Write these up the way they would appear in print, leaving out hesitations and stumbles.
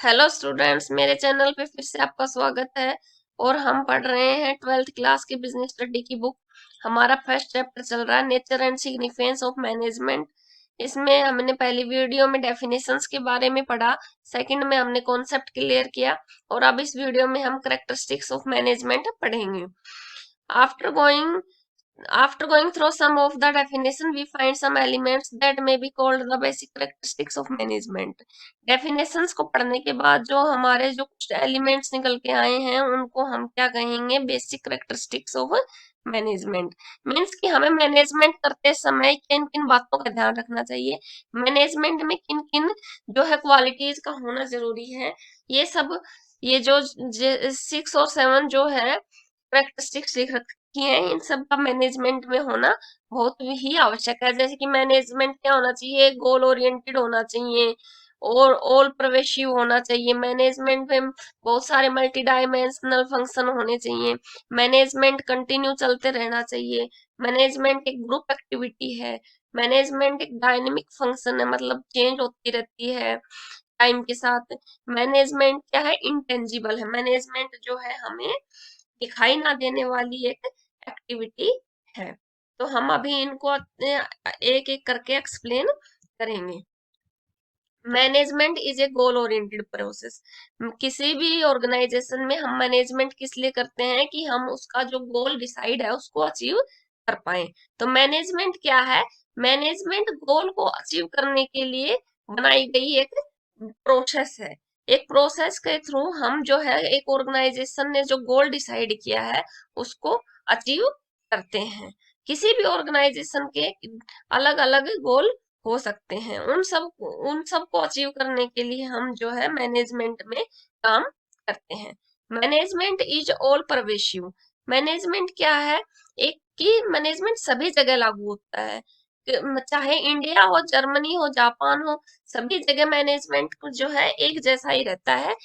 Hello students, मेरे channel पे फिर से आपका स्वागत है। और हम पढ़ रहे हैं 12th क्लास की बिजनेस स्टडी की बुक। हमारा फर्स्ट चैप्टर चल रहा है nature and significance of management. इसमें हमने पहली वीडियो में डेफिनेशंस के बारे में पढ़ा, सेकंड में हमने कॉन्सेप्ट क्लियर किया, और अब इस वीडियो में हम कैरेक्टरिस्टिक्स ऑफ मैनेजमेंट पढ़ेंगे। After going After going through some of the definition, we find some elements that may be called the basic characteristics of management. Definitions को पढ़ने के बाद जो हमारे जो कुछ एलिमेंट्स निकल के आए हैं उनको हम क्या कहेंगे? Basic characteristics of management. Means कि हमें मैनेजमेंट करते समय किन किन बातों का ध्यान रखना चाहिए, मैनेजमेंट में किन किन जो है क्वालिटीज का होना जरूरी है, ये सब। ये जो 6 और 7 जो है कैरेक्टरिस्टिक्स लिख रखी हैं, इन सब का मैनेजमेंट में होना बहुत ही आवश्यक है। जैसे कि मैनेजमेंट क्या होना चाहिए? गोल ओरिएंटेड होना चाहिए और ऑल परवेशिव होना चाहिए। मैनेजमेंट में बहुत सारे मल्टी डायमेंशनल फंक्शन होने चाहिए। मैनेजमेंट कंटिन्यू चलते रहना चाहिए। मैनेजमेंट एक ग्रुप एक्टिविटी है। मैनेजमेंट एक डायनेमिक फंक्शन है, मतलब चेंज होती रहती है टाइम के साथ। मैनेजमेंट क्या है? इंटेंजिबल है। मैनेजमेंट जो है हमें दिखाई ना देने वाली एक एक्टिविटी है। तो हम अभी इनको एक एक करके एक्सप्लेन करेंगे। Management is a goal oriented process. किसी भी ऑर्गेनाइजेशन में हम मैनेजमेंट किस लिए करते हैं? कि हम उसका जो गोल डिसाइड है उसको अचीव कर पाए। तो मैनेजमेंट क्या है? मैनेजमेंट गोल को अचीव करने के लिए बनाई गई एक प्रोसेस है। एक प्रोसेस के थ्रू हम जो है एक ऑर्गेनाइजेशन ने जो गोल डिसाइड किया है उसको अचीव करते हैं। किसी भी ऑर्गेनाइजेशन के अलग अलग गोल हो सकते हैं। उन सब को अचीव करने के लिए हम जो है मैनेजमेंट में काम करते हैं। Management is all pervasive. Management क्या है? एक की मैनेजमेंट सभी जगह लागू होता है। चाहे इंडिया हो, जर्मनी हो, जापान हो, सभी जगह मैनेजमेंट जो है एक जैसा ही रहता है।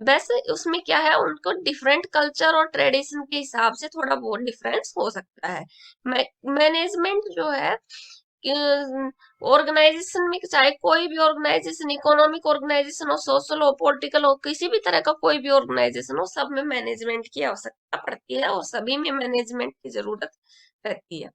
वैसे उसमें क्या है, उनको डिफरेंट कल्चर और ट्रेडिशन के हिसाब से थोड़ा बहुत डिफरेंस हो सकता है। मैनेजमेंट जो है ऑर्गेनाइजेशन में, चाहे कोई भी ऑर्गेनाइजेशन, इकोनॉमिक ऑर्गेनाइजेशन हो, सोशल हो, पॉलिटिकल हो, किसी भी तरह का कोई भी ऑर्गेनाइजेशन हो, सब में मैनेजमेंट की आवश्यकता पड़ती है और सभी में मैनेजमेंट की जरूरत रहती है।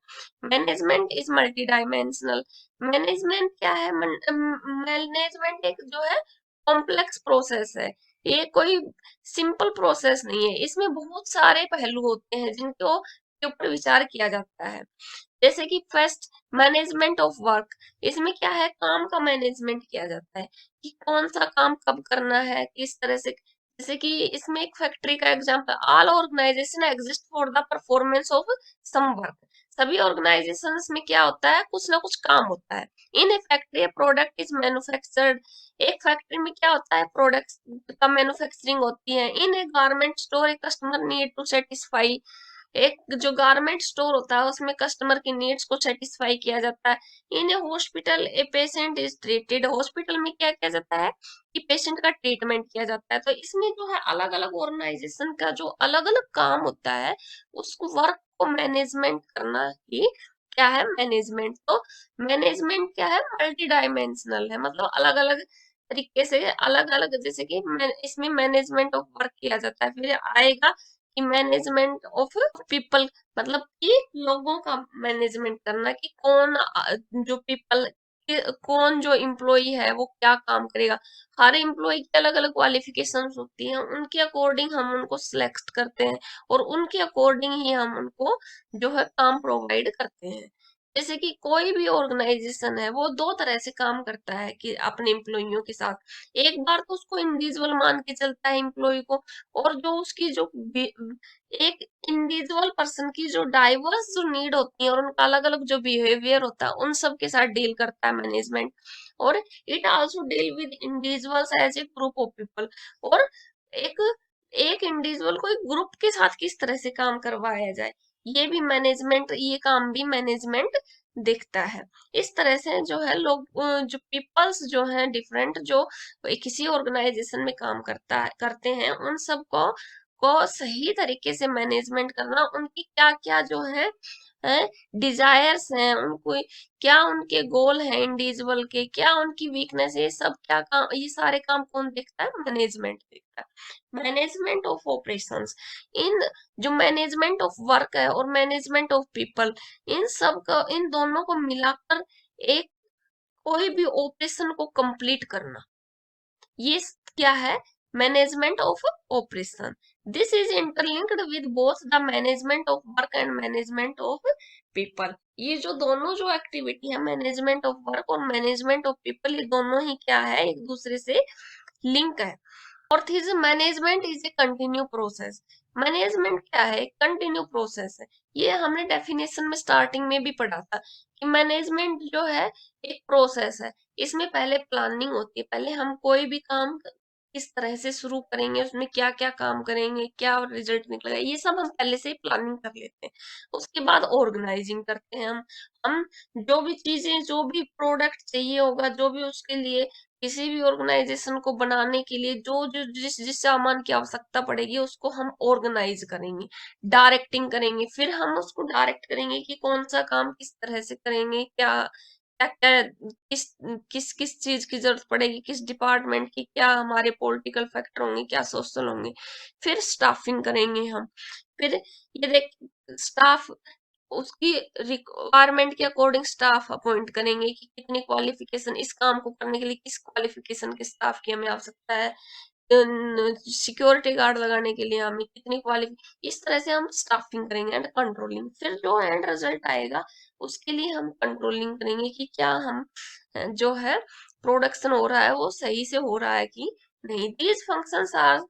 Management is multi dimensional. Management क्या है? मैनेजमेंट एक जो है कॉम्प्लेक्स प्रोसेस है। ये कोई सिंपल प्रोसेस नहीं है। इसमें बहुत सारे पहलू होते हैं जिनको के ऊपर विचार किया जाता है। जैसे कि फर्स्ट, मैनेजमेंट ऑफ वर्क। इसमें क्या है? काम का मैनेजमेंट किया जाता है कि कौन सा काम कब करना है, किस तरह से। जैसे कि इसमें एक फैक्ट्री का example, all organisation exist for the performance of some work. सभी ऑर्गेनाइजेशंस में क्या होता है? कुछ ना कुछ काम होता है। In a factory a product is manufactured. एक फैक्ट्री में क्या होता है? प्रोडक्ट्स का मैन्युफैक्चरिंग होती है। In a garment store a customer need to satisfy. एक जो गारमेंट स्टोर होता है उसमें कस्टमर की नीड्स को सेटिस्फाई किया जाता है। In a hospital a patient is treated. Hospital में क्या किया जाता है? कि पेशेंट का ट्रीटमेंट किया जाता है। तो इसमें जो है अलग अलग ऑर्गेनाइजेशन का जो अलग अलग काम होता है, उसको वर्क को मैनेजमेंट करना ही क्या है? मैनेजमेंट। तो मैनेजमेंट क्या है? मल्टी डायमेंशनल है, मतलब अलग अलग तरीके से अलग अलग, जैसे कि इसमें मैनेजमेंट ऑफ वर्क किया जाता है। फिर आएगा कि मैनेजमेंट ऑफ पीपल, मतलब कि लोगों का मैनेजमेंट करना, कि जो पीपल, कौन जो इम्प्लॉई है वो क्या काम करेगा। हर इम्प्लॉय की अलग अलग क्वालिफिकेशंस होती हैं, उनके अकॉर्डिंग हम उनको सिलेक्ट करते हैं और उनके अकॉर्डिंग ही हम उनको जो है काम प्रोवाइड करते हैं। जैसे कि कोई भी ऑर्गेनाइजेशन है वो दो तरह से काम करता है कि अपने एम्प्लॉइयों के साथ। एक बार तो उसको इंडिविजुअल मान के चलता है एम्प्लॉय को, और जो उसकी जो एक इंडिविजुअल पर्सन की जो डाइवर्स जो नीड होती है और उनका अलग अलग जो बिहेवियर होता है, उन सब के साथ डील करता है मैनेजमेंट। और it also deal with individuals as a group of people. और एक एक इंडिविजुअल को एक ग्रुप के साथ किस तरह से काम करवाया जाए, ये भी मैनेजमेंट, ये काम भी मैनेजमेंट देखता है। इस तरह से जो है लोग जो पीपल्स जो हैं डिफरेंट, जो किसी ऑर्गेनाइजेशन में काम करते हैं, उन सबको को सही तरीके से मैनेजमेंट करना, उनकी क्या क्या जो है डिजायर्स हैं, उनको क्या उनके गोल हैं इंडिविजुअल के, क्या उनकी वीकनेस है, ये सब क्या काम, ये सारे काम कौन देखता है? मैनेजमेंट देखता है। मैनेजमेंट ऑफ ऑपरेशंस, इन जो मैनेजमेंट ऑफ वर्क है और मैनेजमेंट ऑफ पीपल, इन सब का, इन दोनों को मिलाकर एक कोई भी ऑपरेशन को कंप्लीट करना, ये क्या है? Management of operation. This is interlinked with both the management of work and management of people. ये जो दोनों जो एक्टिविटी है, मैनेजमेंट ऑफ वर्क और मैनेजमेंट ऑफ पीपल, ये दोनों ही क्या है? एक दूसरे से लिंक है। Fourth is management is a continue process. Management क्या है? कंटिन्यू प्रोसेस है। ये हमने डेफिनेशन में स्टार्टिंग में भी पढ़ा था कि मैनेजमेंट जो है एक प्रोसेस है। इसमें पहले प्लानिंग होती है, पहले हम कोई भी काम किस तरह से शुरू करेंगे, उसमें क्या क्या काम करेंगे, क्या रिजल्ट निकलेगा, ये सब हम पहले से ही प्लानिंग कर लेते हैं। उसके बाद ऑर्गेनाइजिंग करते हैं हम जो भी चीजें, जो भी प्रोडक्ट चाहिए होगा, जो भी उसके लिए किसी भी ऑर्गेनाइजेशन को बनाने के लिए जो जो जिस जिस सामान की आवश्यकता पड़ेगी, उसको हम ऑर्गेनाइज करेंगे, डायरेक्टिंग करेंगे। फिर हम उसको डायरेक्ट करेंगे कि कौन सा काम किस तरह से करेंगे, क्या क्या क्या किस किस किस चीज की जरूरत पड़ेगी, किस डिपार्टमेंट की, क्या हमारे पॉलिटिकल फैक्टर होंगे, क्या सोशल होंगे। फिर स्टाफिंग करेंगे हम। फिर ये देख, स्टाफ, उसकी रिक्वायरमेंट के अकॉर्डिंग स्टाफ अपॉइंट करेंगे कि कितनी क्वालिफिकेशन, इस काम को करने के लिए किस क्वालिफिकेशन के स्टाफ की हमें आवश्यकता है, सिक्योरिटी गार्ड लगाने के लिए हमें कितनी क्वालिफिक, इस तरह से हम स्टाफिंग करेंगे एंड कंट्रोलिंग। फिर जो एंड रिजल्ट आएगा उसके लिए हम कंट्रोलिंग करेंगे कि क्या हम जो है प्रोडक्शन हो रहा है वो सही से हो रहा है कि नहीं। These functions are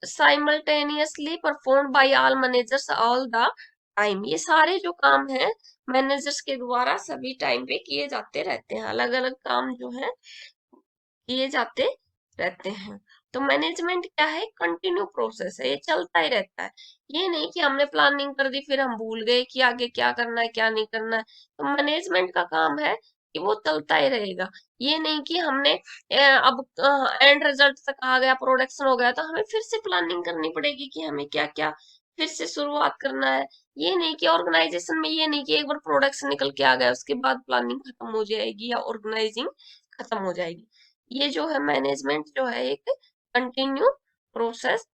simultaneously performed by all managers all the time. ये सारे जो काम हैं मैनेजर्स के द्वारा सभी टाइम पे किए जाते रहते हैं, अलग अलग काम जो है किए जाते रहते हैं। तो मैनेजमेंट क्या है? कंटिन्यू प्रोसेस है, ये चलता ही रहता है। ये नहीं कि हमने प्लानिंग कर दी फिर हम भूल गए कि आगे क्या करना है क्या नहीं करना है। तो मैनेजमेंट का काम है कि वो चलता ही रहेगा। ये नहीं कि हमने अब एंड रिजल्ट तक आ गया, प्रोडक्शन हो गया, तो हमें फिर से प्लानिंग करनी पड़ेगी कि हमें क्या क्या फिर से शुरुआत करना है। ये नहीं कि ऑर्गेनाइजेशन में, ये नहीं कि एक बार प्रोडक्शन निकल के आ गया उसके बाद प्लानिंग खत्म हो जाएगी या ऑर्गेनाइजिंग खत्म हो जाएगी। ये जो है मैनेजमेंट जो है एक कंटिन्यू प्रोसेस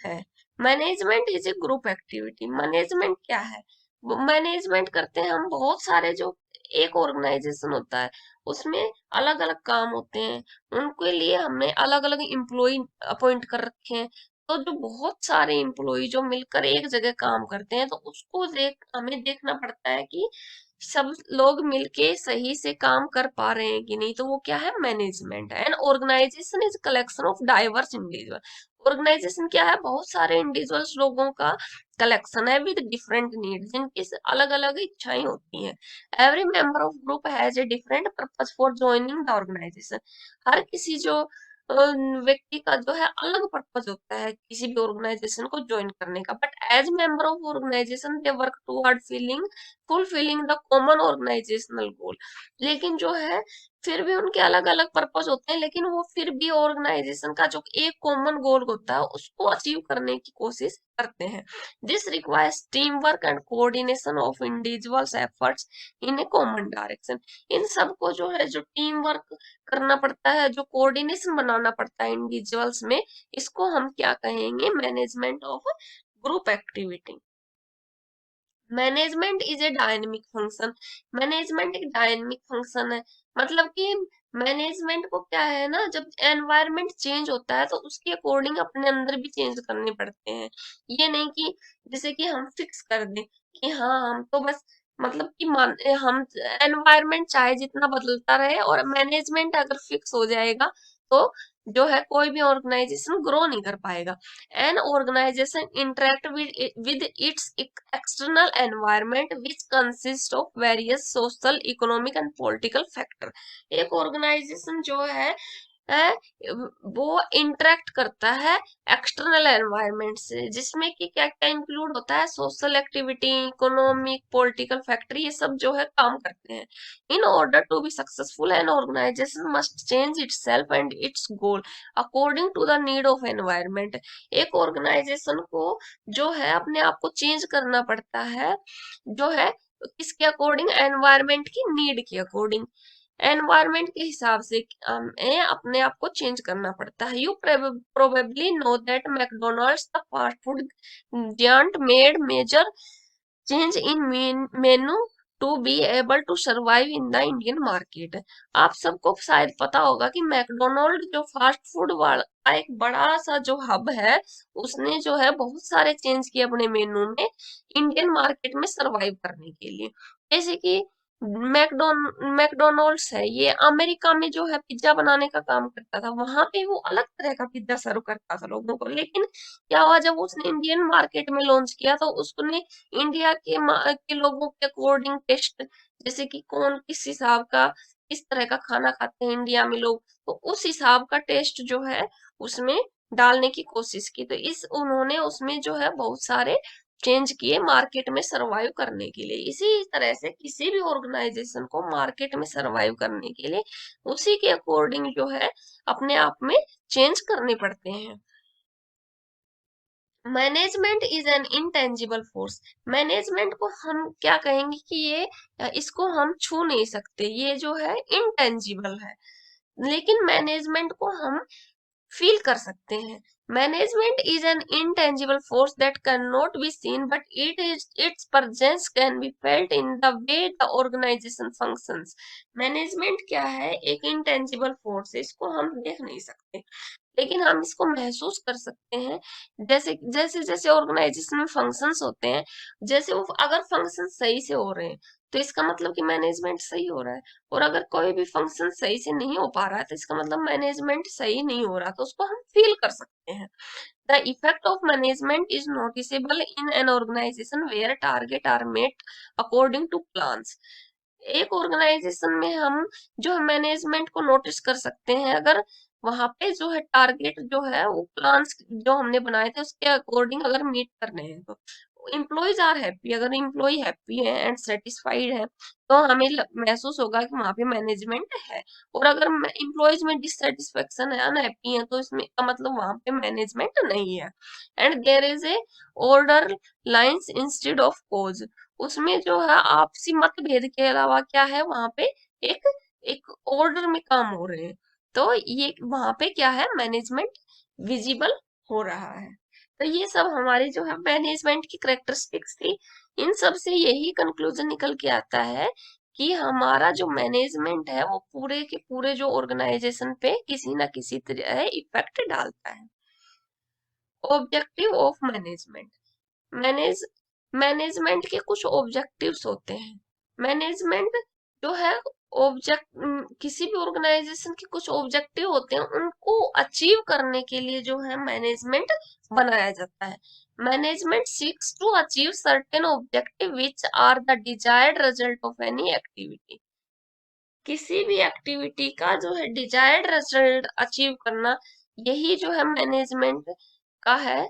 है। Management is a group activity. Management क्या है? मैनेजमेंट करते हैं हम बहुत सारे, जो एक ऑर्गेनाइजेशन होता है उसमें अलग अलग काम होते हैं, उनके लिए हमने अलग अलग इम्प्लॉय अपॉइंट कर रखे हैं। तो जो बहुत सारे इम्प्लॉय जो मिलकर एक जगह काम करते हैं, तो उसको हमें देखना पड़ता है कि सब लोग मिलके सही से काम कर पा रहे हैं कि नहीं। तो वो क्या है? Management. And organisation is collection of diverse individual. Organisation क्या है? बहुत सारे इंडिविजुअल्स लोगों का कलेक्शन है विद डिफरेंट नीड्स, जिनकी अलग अलग इच्छाएं होती हैं। Every member of group has a different purpose for joining the organisation. हर किसी जो व्यक्ति का जो है अलग पर्पस होता है किसी भी ऑर्गेनाइजेशन को ज्वाइन करने का। But as member of organisation they work toward fulfilling the common organisational goal. लेकिन जो है फिर भी उनके अलग अलग पर्पस होते हैं, लेकिन वो फिर भी ऑर्गेनाइजेशन का जो एक कॉमन गोल होता है उसको अचीव करने की कोशिश करते हैं। This requires team work and coordination of individuals efforts in a common direction. इन सबको जो है जो टीम वर्क करना पड़ता है, जो कोऑर्डिनेशन बनाना पड़ता है इंडिविजुअल्स में, इसको हम क्या कहेंगे? Management of group activity. Management is a dynamic function. Management एक डायनेमिक फंक्शन है। मतलब कि मैनेजमेंट को क्या है ना, जब एनवायरनमेंट चेंज होता है तो उसके अकॉर्डिंग अपने अंदर भी चेंज करने पड़ते हैं। ये नहीं कि जैसे कि हम फिक्स कर दें कि हाँ हम तो बस, मतलब कि हम एनवायरनमेंट चाहे जितना बदलता रहे और मैनेजमेंट अगर फिक्स हो जाएगा तो जो है कोई भी ऑर्गेनाइजेशन ग्रो नहीं कर पाएगा। An organization interact with its external environment which consists of various social, economic and political factor। एक organization जो है है, वो इंटरेक्ट करता है एक्सटर्नल एनवायरनमेंट से, जिसमें कि क्या क्या इंक्लूड होता है, social activity, economic, political factor, ये सब जो है काम करते हैं। In order to be successful an organisation must change itself and its goal according to the need of environment. एक ऑर्गेनाइजेशन को जो है अपने आप को चेंज करना पड़ता है, जो है किसके अकॉर्डिंग, एनवायरनमेंट की नीड के अकॉर्डिंग, एनवायरनमेंट के हिसाब से अपने आप को चेंज करना पड़ता है। You probably know that McDonald's the fast food giant made major change in menu to be able to survive in the Indian market. आप सबको शायद पता होगा कि मैकडोनल्ड जो फास्ट फूड वाला एक बड़ा सा जो हब है, उसने जो है बहुत सारे चेंज किए अपने मेनू में इंडियन मार्केट में सरवाइव करने के लिए। जैसे कि मैकडोनल्ड्स है, ये अमेरिका में जो है पिज्जा बनाने का काम करता था, वहां पे वो अलग तरह का पिज्जा सर्व करता था लोगों को। लेकिन क्या हुआ, जब उसने इंडियन मार्केट में लॉन्च किया तो उसने इंडिया के लोगों के अकॉर्डिंग टेस्ट, जैसे कि कौन किस हिसाब का, किस तरह का खाना खाते हैं इंडिया में लोग, तो उस हिसाब का टेस्ट जो है उसमें डालने की कोशिश की। तो इस उन्होंने उसमें जो है बहुत सारे चेंज किए मार्केट में सरवाइव करने के लिए। इसी तरह से किसी भी ऑर्गेनाइजेशन को मार्केट में सरवाइव करने के लिए उसी के अकॉर्डिंग जो है अपने आप में चेंज करने पड़ते हैं। Management is an intangible force. Management को हम क्या कहेंगे कि ये इसको हम छू नहीं सकते, ये जो है इनटेंजिबल है, लेकिन मैनेजमेंट को हम फील कर सकते हैं। Management is an intangible force that cannot be seen but its presence can be felt in the way the organization functions। Management क्या है, एक इंटेंजिबल फोर्स है, इसको हम देख नहीं सकते लेकिन हम इसको महसूस कर सकते हैं। जैसे जैसे जैसे ऑर्गेनाइजेशन में फंक्शंस होते हैं, जैसे वो अगर फंक्शन सही से हो रहे हैं तो इसका मतलब कि मैनेजमेंट सही हो रहा है, और अगर कोई भी फंक्शन सही से नहीं हो पा रहा है तो इसका मतलब मैनेजमेंट सही नहीं हो रहा, तो उसको हम फील कर सकते हैं। The effect of management is noticeable in an organisation where target are met according to plans. एक ऑर्गेनाइजेशन में हम जो मैनेजमेंट को नोटिस कर सकते हैं, अगर वहां पे जो है टारगेट जो है वो प्लान्स जो हमने बनाए थे उसके अकॉर्डिंग अगर मीट करने हैं तो इम्प्लॉयज आर हैप्पी। अगर इम्प्लॉय हैप्पी है एंड सेटिस्फाइड है तो हमें महसूस होगा कि वहां पे मैनेजमेंट है। और अगर इम्प्लॉयज में डिससेटिस्फेक्शन है, अनहैप्पी है, तो इसमें का मतलब वहां पे मैनेजमेंट नहीं है। And there is a orderliness instead of chaos. उसमें जो है आपसी मतभेद के अलावा क्या है, वहां पे एक एक ऑर्डर में काम हो रहे हैं, तो ये वहां पे क्या है, मैनेजमेंट विजिबल हो रहा है। तो ये सब हमारी जो है मैनेजमेंट की करेक्टरिस्टिक्स थी। इन सब से यही कंक्लूजन निकल के आता है कि हमारा जो मैनेजमेंट है वो पूरे के पूरे जो ऑर्गेनाइजेशन पे किसी ना किसी तरह इफेक्ट डालता है। Objective of management. Manage management के कुछ ऑब्जेक्टिव्स होते हैं। मैनेजमेंट जो है ऑब्जेक्ट किसी भी ऑर्गेनाइजेशन के कुछ ऑब्जेक्टिव होते हैं, उनको अचीव करने के लिए जो है मैनेजमेंट बनाया जाता है। Management seeks to achieve certain objective which are the desired result of any activity. किसी भी एक्टिविटी का जो है डिजायर्ड रिजल्ट अचीव करना, यही जो है मैनेजमेंट का है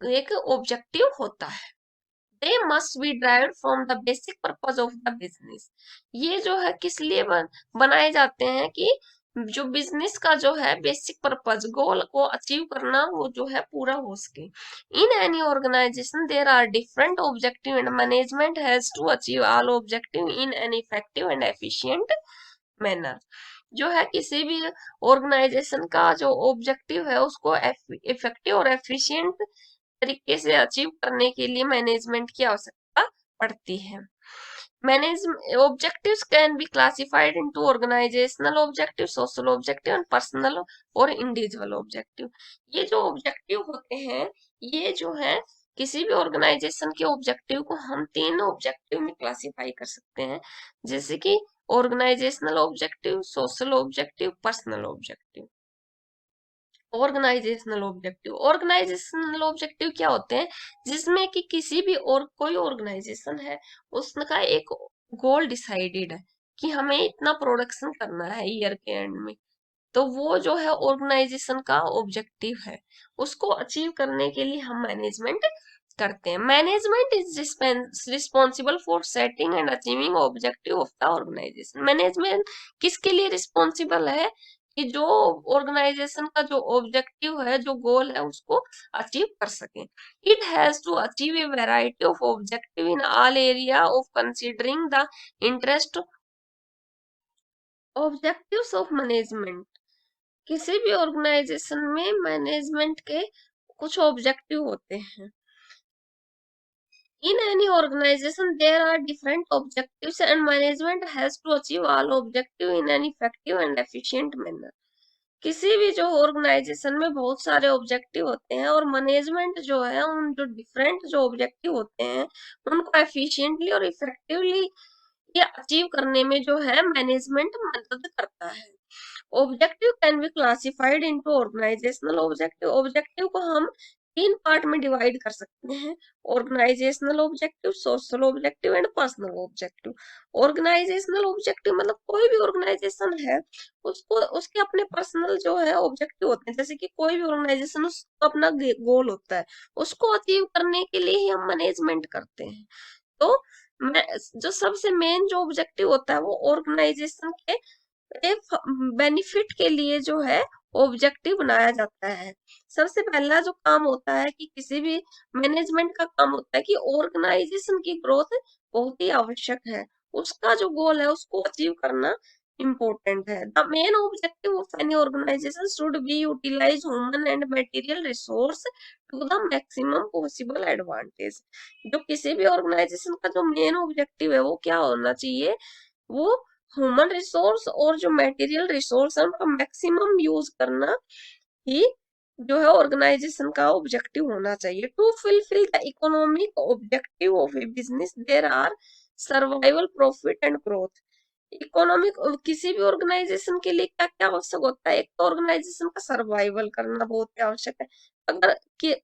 एक ऑब्जेक्टिव होता है। They must be derived from the basic purpose of the business. ये जो है किस लिए बनाए जाते हैं कि जो बिजनेस का जो है बेसिक पर्पज, गोल को अचीव करना, वो जो है पूरा हो सके। In any organisation there are different objective and management has to achieve all objective in an effective and efficient manner. जो है किसी भी ऑर्गेनाइजेशन का जो ऑब्जेक्टिव है उसको इफेक्टिव और एफिशिएंट तरीके से अचीव करने के लिए मैनेजमेंट की आवश्यकता पड़ती है। Manage objectives can be classified into organisational objective, social objective and personal और इंडिविजुअल ऑब्जेक्टिव। ये जो ऑब्जेक्टिव होते हैं, ये जो है किसी भी ऑर्गेनाइजेशन के ऑब्जेक्टिव को हम तीन ऑब्जेक्टिव में क्लासिफाई कर सकते हैं, जैसे कि organisational objective, social objective, personal objective. Organisational objective क्या होते हैं, जिसमें कि किसी भी और कोई ऑर्गेनाइजेशन है उसका एक गोल डिसाइडेड है कि हमें इतना प्रोडक्शन करना है ईयर के एंड में, तो वो जो है ऑर्गेनाइजेशन का ऑब्जेक्टिव है, उसको अचीव करने के लिए हम मैनेजमेंट करते हैं। Management is responsible for setting and achieving objective of the organisation. Management किसके लिए रिस्पॉन्सिबल है कि जो ऑर्गेनाइजेशन का जो ऑब्जेक्टिव है, जो गोल है, उसको अचीव कर सके। It has to achieve a variety of objective in all area of considering the interest. Objectives of management, किसी भी ऑर्गेनाइजेशन में मैनेजमेंट के कुछ ऑब्जेक्टिव होते हैं। In any organization, there are different objectives and management has to achieve all objective in an effective and efficient manner. किसी भी जो ऑर्गेनाइजेशन में बहुत सारे ऑब्जेक्टिव होते हैं और मैनेजमेंट जो है उन जो डिफरेंट जो ऑब्जेक्टिव होते हैं उनको एफिशिएंटली और इफेक्टिवली ये अचीव करने में जो है मैनेजमेंट मदद करता है। Objective can be classified into organisational objective. Objective को हम तीन पार्ट में डिवाइड कर सकते हैं, organisational objective, social objective and personal objective. Organisational objective मतलब कोई भी ऑर्गेनाइजेशन है उसको उसके अपने पर्सनल जो है ऑब्जेक्टिव होते हैं, जैसे कि कोई भी ऑर्गेनाइजेशन उसका अपना गोल होता है, उसको अचीव करने के लिए ही हम मैनेजमेंट करते हैं। तो मैं जो सबसे मेन जो ऑब्जेक्टिव होता है वो ऑर्गेनाइजेशन के बेनिफिट के लिए जो है ऑब्जेक्टिव बनाया जाता है। सबसे पहला जो काम होता है कि किसी भी मैनेजमेंट का काम होता है कि ऑर्गेनाइजेशन की ग्रोथ बहुत ही आवश्यक है, उसका जो गोल है उसको अचीव करना इम्पोर्टेंट है। The main objective of any organisation should be utilise human and material resource to the maximum possible advantage. जो किसी भी ऑर्गेनाइजेशन का जो मेन ऑब्जेक्टिव है वो क्या होना चाहिए, वो ह्यूमन रिसोर्स और जो मटेरियल रिसोर्स है उनका मैक्सिमम यूज करना ही जो है ऑर्गेनाइजेशन का ऑब्जेक्टिव होना चाहिए। To fulfil the economic objective of a business there are survival, profit and growth. Economic किसी भी ऑर्गेनाइजेशन के लिए क्या क्या आवश्यक होता है, एक तो ऑर्गेनाइजेशन का सर्वाइवल करना बहुत ही आवश्यक है। अगर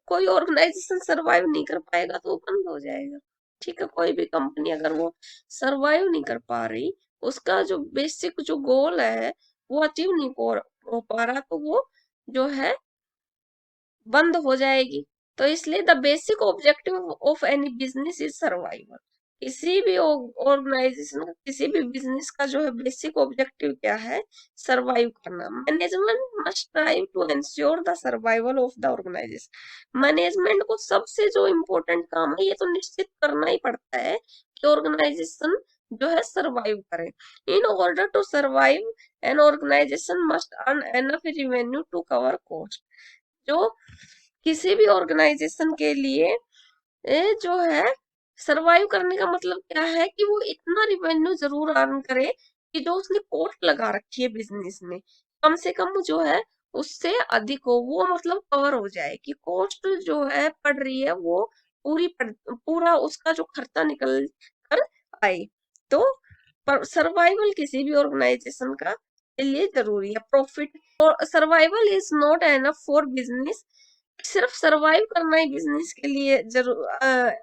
कोई ऑर्गेनाइजेशन सर्वाइव नहीं कर पाएगा तो वो बंद हो जाएगा। ठीक है, कोई भी कंपनी अगर वो सर्वाइव नहीं कर पा रही, उसका जो बेसिक जो गोल है वो अचीव नहीं हो पा रहा, तो वो जो है बंद हो जाएगी। तो इसलिए the basic objective of any business is survival. किसी भी ऑर्गेनाइजेशन का, किसी भी बिजनेस का जो है बेसिक ऑब्जेक्टिव क्या है, सर्वाइव करना। Management must try to ensure the survival of the organisation. Management को सबसे जो इम्पोर्टेंट काम है ये तो निश्चित करना ही पड़ता है कि ऑर्गेनाइजेशन जो है सर्वाइव करे। In order to survive an organisation must earn enough revenue to cover cost. जो किसी भी ऑर्गेनाइजेशन के लिए जो है सरवाइव करने का मतलब क्या है कि वो इतना रिवेन्यू जरूर अर्न करे कि जो उसने कॉस्ट लगा रखी है बिजनेस में कम से कम जो है उससे अधिक हो, वो मतलब कवर हो जाए कि कॉस्ट जो है पड़ रही है वो पूरा उसका जो खर्चा निकल कर आए। तो सर्वाइवल किसी भी ऑर्गेनाइजेशन का के लिए जरूरी है। प्रॉफिट और survival is not enough for business. सिर्फ सरवाइव करना ही बिजनेस के लिए जरूर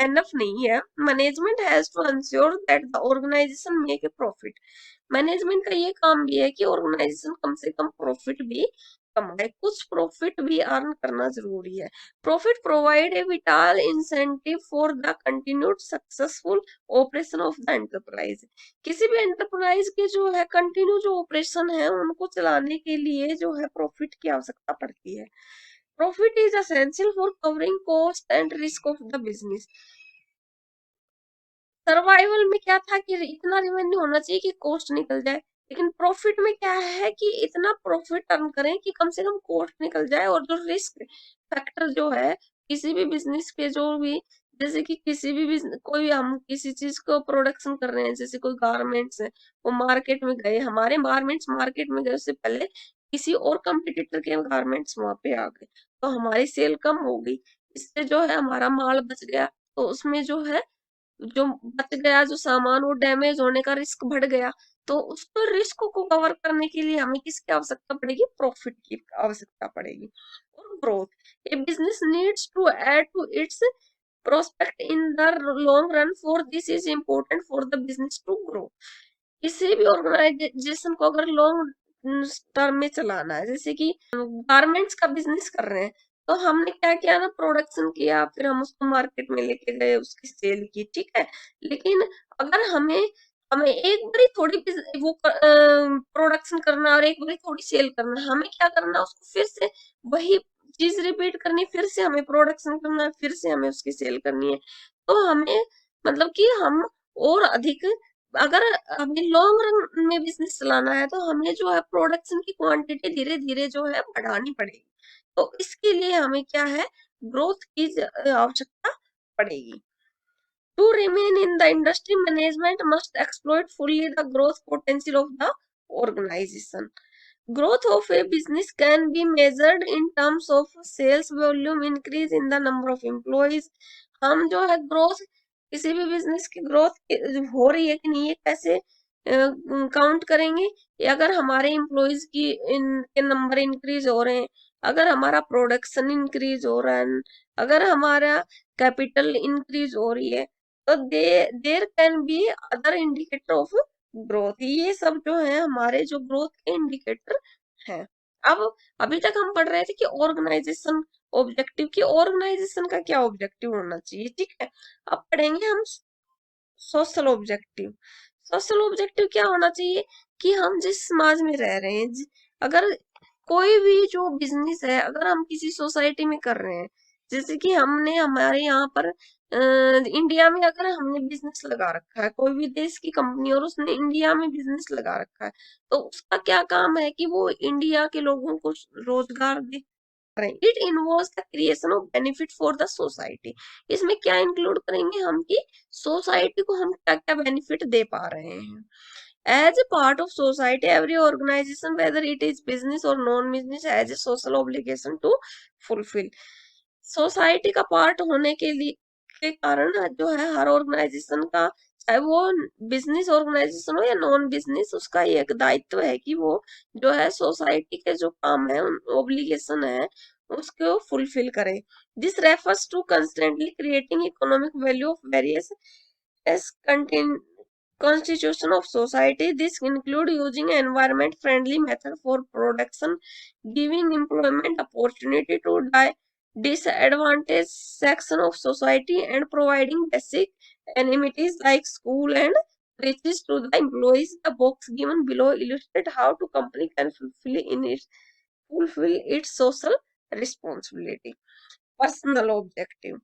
एनफ नहीं है। Management has to ensure that the organisation make a profit. Management का ये काम भी है कि ऑर्गेनाइजेशन कम से कम प्रॉफिट भी कमाए, कुछ प्रॉफिट भी अर्न करना जरूरी है। Profit provide a vital incentive for the continued successful operation of the enterprise. किसी भी एंटरप्राइज के जो है कंटिन्यू जो ऑपरेशन है उनको चलाने के लिए जो है प्रॉफिट की आवश्यकता पड़ती है। Profit is essential for covering cost and risk of the business. Survival में क्या था कि इतना रेवेन्यू होना चाहिए कि कॉस्ट निकल जाए, लेकिन प्रॉफिट में क्या है कि इतना प्रॉफिट अर्न करें कि कम से कम कॉस्ट निकल जाए और जो रिस्क फैक्टर जो है किसी भी बिजनेस के जो भी, जैसे कि किसी भी बिजनेस कोई हम किसी चीज को प्रोडक्शन कर रहे हैं, जैसे कोई गारमेंट्स है, वो मार्केट में गए, हमारे गारमेंट्स मार्केट में गए उससे पहले किसी और कंपटीटर के गारमेंट्स वहां पे आ गए, तो हमारी सेल कम हो गई, इससे जो है हमारा माल बच गया, तो उसमें जो है जो बच गया जो सामान वो डैमेज होने का रिस्क बढ़ गया। तो उसको रिस्क को कवर करने के लिए हमें किसकी आवश्यकता पड़ेगी, प्रॉफिट की आवश्यकता पड़ेगी। और growth, a business needs to add to its prospect in the long run, for this is important for the business to grow. किसी भी ऑर्गेनाइजेशन को अगर लॉन्ग टर्म में चलाना है। जैसे कि गारमेंट्स का बिजनेस कर रहे हैं, तो हमने क्या किया ना, प्रोडक्शन किया, फिर हम उसको मार्केट में लेके गए, उसकी सेल की, ठीक है। लेकिन अगर हमें हमें एक बारी थोड़ी वो प्रोडक्शन करना और एक बारी थोड़ी सेल करना, हमें क्या करना, उसको फिर से वही चीज रिपीट करनी, फिर से हमें प्रोडक्शन करना है, फिर से हमें उसकी सेल करनी है। तो हमें मतलब कि हम और अधिक, अगर हमें लॉन्ग रन में बिजनेस चलाना है, तो हमें जो है प्रोडक्शन की क्वांटिटी धीरे धीरे जो है बढ़ानी पड़ेगी। तो इसके लिए हमें क्या है, ग्रोथ की आवश्यकता पड़ेगी। To remain in the industry, management must exploit fully the growth potential of the organization. Growth of a business can be measured in terms of sales volume, increase in the number of employees. हम जो है growth, किसी भी business की growth हो रही है कि नहीं, ये कैसे काउंट करेंगे? अगर हमारे एम्प्लॉयज की इनके नंबर इंक्रीज हो रहे हैं, अगर हमारा प्रोडक्शन इंक्रीज हो रहा है, अगर हमारा कैपिटल इंक्रीज हो रही है, तो there can be other indicator of growth. ये सब जो है हमारे जो ग्रोथ के इंडिकेटर है। अब अभी तक हम पढ़ रहे थे कि ऑर्गेनाइजेशन ऑब्जेक्टिव, की ऑर्गेनाइजेशन का क्या ऑब्जेक्टिव होना चाहिए, ठीक है। अब पढ़ेंगे हम सोशल ऑब्जेक्टिव। सोशल ऑब्जेक्टिव क्या होना चाहिए, कि हम जिस समाज में रह रहे हैं, अगर कोई भी जो बिजनेस है, अगर हम किसी सोसाइटी में कर रहे हैं, जैसे कि हमने हमारे यहाँ पर इंडिया में अगर हमने बिजनेस लगा रखा है, कोई भी देश की कंपनी, और उसने इंडिया में बिजनेस लगा रखा है, तो उसका क्या काम है कि वो इंडिया के लोगों को रोजगार दे रहे हैं। It involves the creation of benefit for the society. इसमें क्या इंक्लूड करेंगे हम, कि सोसाइटी को हम क्या क्या बेनिफिट दे पा रहे हैं। As a part of society, every organization, whether it is business or non-business, has a social obligation to fulfill. Society का पार्ट होने के लिए के कारण जो है हर ऑर्गेनाइजेशन का, चाहे वो बिजनेस ऑर्गेनाइजेशन हो या नॉन बिजनेस, उसका एक दायित्व है कि वो जो है सोसाइटी के जो काम है, ऑब्लिगेशन है, उसको फुलफिल करे। This refers to constantly creating economic value of various as constitution of society. This include using environment friendly method for production, giving employment opportunity to disadvantaged section of society, and providing basic amenities like school and riches to the employees. The box given below illustrate how to company can fulfill its social responsibility. Personal objective.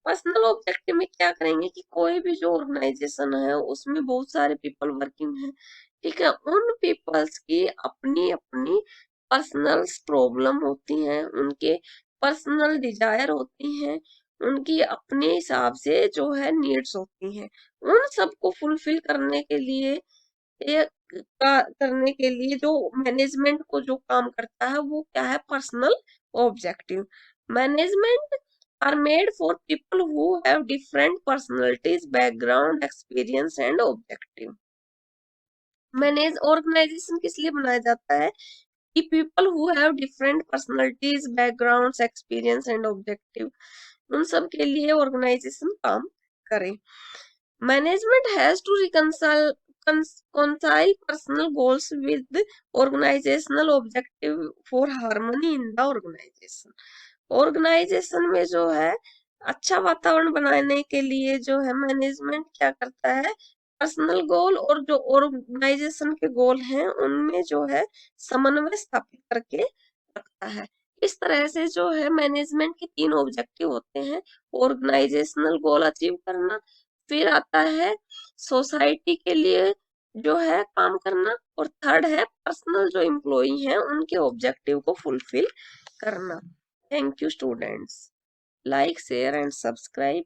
Personal objective में क्या करेंगे, कि कोई भी जो organisation है, उसमें बहुत सारे पीपल वर्किंग है, ठीक है। उन पीपल्स की अपनी अपनी पर्सनल प्रॉब्लम होती हैं, उनके पर्सनल डिजायर होती हैं, उनकी अपने हिसाब से जो है नीड्स होती हैं। उन सबको फुलफिल करने के लिए, करने के लिए जो मैनेजमेंट को जो काम करता है, वो क्या है, personal objective. Management are made for people who have different personalities, background, experience and objective. Manage organisation किस लिए बनाया जाता है, कि people who have different personalities, backgrounds, experience and objective, उन सब के लिए ऑर्गेनाइजेशन काम करे। Management has to reconcile personal goals with organizational objective for harmony in the organization. Organization में जो है अच्छा वातावरण बनाने के लिए जो है मैनेजमेंट क्या करता है, पर्सनल गोल और जो ऑर्गेनाइजेशन के गोल हैं, उनमें जो है समन्वय स्थापित करके रखता है। इस तरह से जो है मैनेजमेंट के 3 ऑब्जेक्टिव होते हैं, ऑर्गेनाइजेशनल गोल अचीव करना, फिर आता है सोसाइटी के लिए जो है काम करना, और थर्ड है पर्सनल जो एम्प्लॉई हैं, उनके ऑब्जेक्टिव को फुलफिल करना। Thank you students. Like, share and subscribe.